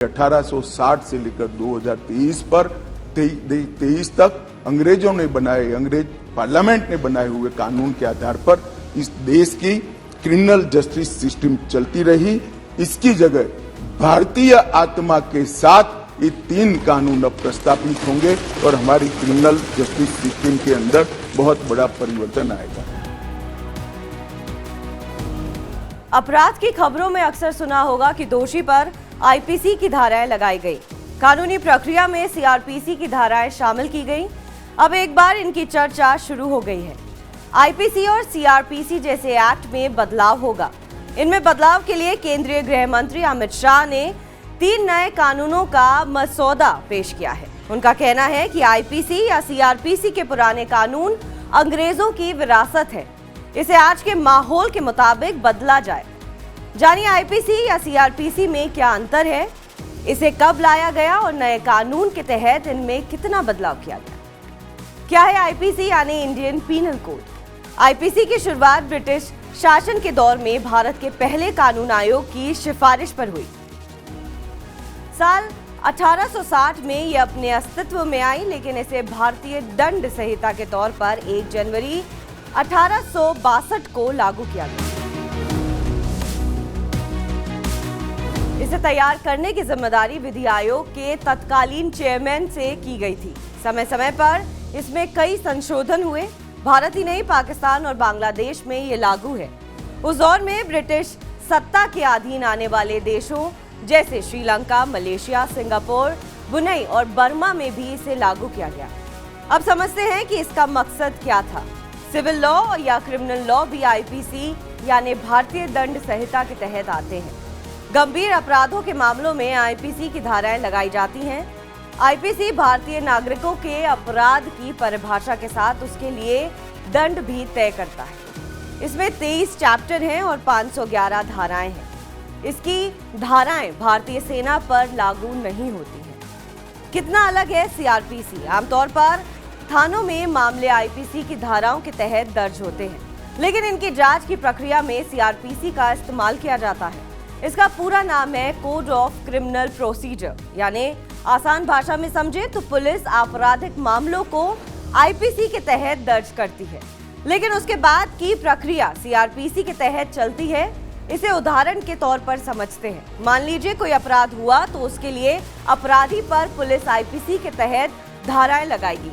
1860 से लेकर 2023 पर 23 तक अंग्रेजों ने बनाए, अंग्रेज पार्लियामेंट ने बनाए हुए कानून के आधार पर इस देश की क्रिमिनल जस्टिस सिस्टम चलती रही। इसकी जगह भारतीय आत्मा के साथ ये 3 कानून अब प्रस्तावित होंगे और हमारी क्रिमिनल जस्टिस सिस्टम के अंदर बहुत बड़ा परिवर्तन आएगा। अपराध की खबरों में अक्सर सुना होगा कि दोषी पर आईपीसी की धाराएं लगाई गई। कानूनी प्रक्रिया में सीआरपीसी की धाराएं शामिल की गई। अब एक बार इनकी चर्चा शुरू हो गई है। आईपीसी और सीआरपीसी जैसे एक्ट में बदलाव होगा। इनमें बदलाव के लिए केंद्रीय गृह मंत्री अमित शाह ने 3 नए कानूनों का मसौदा पेश किया है। उनका कहना है कि आईपीसी या सीआरपीसी के पुराने कानून अंग्रेजों की विरासत है, इसे आज के माहौल के मुताबिक बदला जाए। जानिए आईपीसी या सीआरपीसी में क्या अंतर है, इसे कब लाया गया और नए कानून के तहत इनमें कितना बदलाव किया गया। क्या है आईपीसी यानी इंडियन पीनल कोड? आईपीसी की शुरुआत ब्रिटिश शासन के दौर में भारत के पहले कानून आयोग की सिफारिश पर हुई। साल 1860 में यह अपने अस्तित्व में आई, लेकिन इसे भारतीय दंड संहिता के तौर पर 1 जनवरी 1862 को लागू किया गया। इसे तैयार करने की जिम्मेदारी विधि आयोग के तत्कालीन चेयरमैन से की गई थी। समय समय पर इसमें कई संशोधन हुए। भारत ही नहीं, पाकिस्तान और बांग्लादेश में ये लागू है। उस दौर में ब्रिटिश सत्ता के अधीन आने वाले देशों जैसे श्रीलंका, मलेशिया, सिंगापुर, ब्रुनेई और बर्मा में भी इसे लागू किया गया। अब समझते हैं कि इसका मकसद क्या था। सिविल लॉ या क्रिमिनल लॉ भी आईपीसी यानी भारतीय दंड संहिता के तहत आते हैं। गंभीर अपराधों के मामलों में आईपीसी की धाराएं लगाई जाती हैं। आईपीसी भारतीय नागरिकों के अपराध की परिभाषा के साथ उसके लिए दंड भी तय करता है। इसमें 23 चैप्टर हैं और 511 धाराएं हैं। इसकी धाराएं भारतीय सेना पर लागू नहीं होती हैं। कितना अलग है सीआरपीसी? आमतौर पर थानों में मामले आईपीसी की धाराओं के तहत दर्ज होते हैं, लेकिन इनकी जांच की प्रक्रिया में सीआरपीसी का इस्तेमाल किया जाता है। इसका पूरा नाम है कोड ऑफ क्रिमिनल प्रोसीजर, यानी आसान भाषा में समझे तो पुलिस आपराधिक मामलों को आईपीसी के तहत दर्ज करती है, लेकिन उसके बाद की प्रक्रिया सीआरपीसी के तहत चलती है। इसे उदाहरण के तौर पर समझते हैं। मान लीजिए कोई अपराध हुआ तो उसके लिए अपराधी पर पुलिस आईपीसी के तहत धाराएं लगाएगी,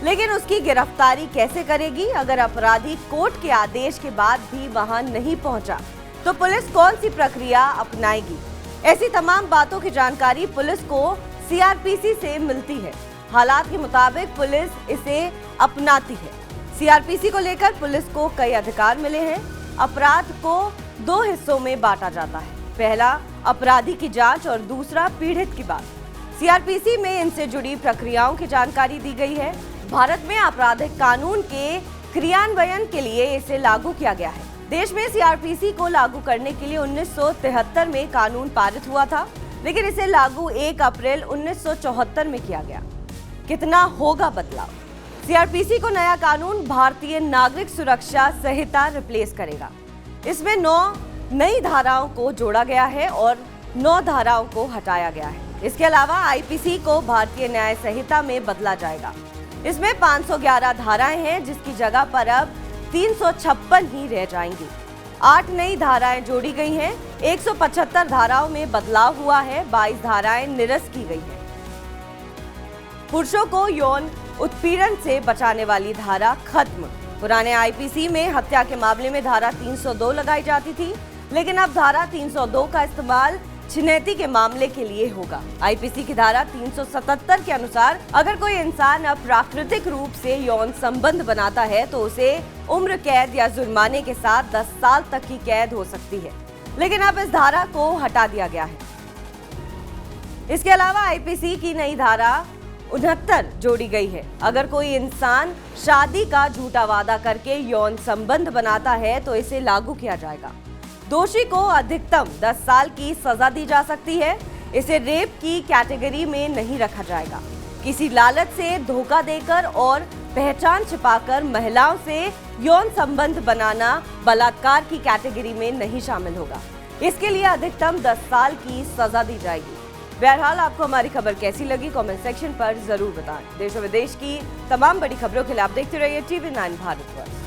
लेकिन उसकी गिरफ्तारी कैसे करेगी? अगर अपराधी कोर्ट के आदेश के बाद भी वहां नहीं पहुंचा तो पुलिस कौन सी प्रक्रिया अपनाएगी? ऐसी तमाम बातों की जानकारी पुलिस को सीआरपीसी से मिलती है। हालात के मुताबिक पुलिस इसे अपनाती है। सीआरपीसी को लेकर पुलिस को कई अधिकार मिले हैं। अपराध को 2 हिस्सों में बांटा जाता है। पहला अपराधी की जांच और दूसरा पीड़ित की बात। सीआरपीसी में इनसे जुड़ी प्रक्रियाओं की जानकारी दी गई है। भारत में आपराधिक कानून के क्रियान्वयन के लिए इसे लागू किया गया है। देश में सीआरपीसी को लागू करने के लिए 1973 में कानून पारित हुआ था, लेकिन इसे लागू 1 अप्रैल 1974 में किया गया। कितना होगा बदलाव? सीआरपीसी को नया कानून भारतीय नागरिक सुरक्षा संहिता रिप्लेस करेगा। इसमें 9 नई धाराओं को जोड़ा गया है और 9 धाराओं को हटाया गया है। इसके अलावा आईपीसी को भारतीय न्याय संहिता में बदला जाएगा। इसमें 511 धाराएं हैं, जिसकी जगह पर अब 356 ही रह जाएंगी। 8 नई धाराएं जोड़ी गई हैं। 175 धाराओं में बदलाव हुआ है। 22 धाराएं निरस्त की गई हैं। पुरुषों को यौन उत्पीड़न से बचाने वाली धारा खत्म। पुराने आईपीसी में हत्या के मामले में धारा 302 लगाई जाती थी, लेकिन अब धारा 302 का इस्तेमाल छिनैती के मामले के लिए होगा। आईपीसी की धारा 377 के अनुसार अगर कोई इंसान अप्राकृतिक रूप से यौन संबंध बनाता है तो उसे उम्र कैद या जुर्माने के साथ 10 साल तक की कैद हो सकती है, लेकिन अब इस धारा को हटा दिया गया है। इसके अलावा आईपीसी की नई धारा 69 जोड़ी गई है। अगर कोई इंसान शादी का झूठा वादा करके यौन संबंध बनाता है तो इसे लागू किया जाएगा। दोषी को अधिकतम 10 साल की सजा दी जा सकती है। इसे रेप की कैटेगरी में नहीं रखा जाएगा। किसी लालच से धोखा देकर और पहचान छिपाकर महिलाओं से यौन संबंध बनाना बलात्कार की कैटेगरी में नहीं शामिल होगा। इसके लिए अधिकतम 10 साल की सजा दी जाएगी। बहरहाल आपको हमारी खबर कैसी लगी कमेंट सेक्शन पर जरूर बताएं। देश और विदेश की तमाम बड़ी खबरों के लिए आप देखते रहिए TV9 भारतवर्ष।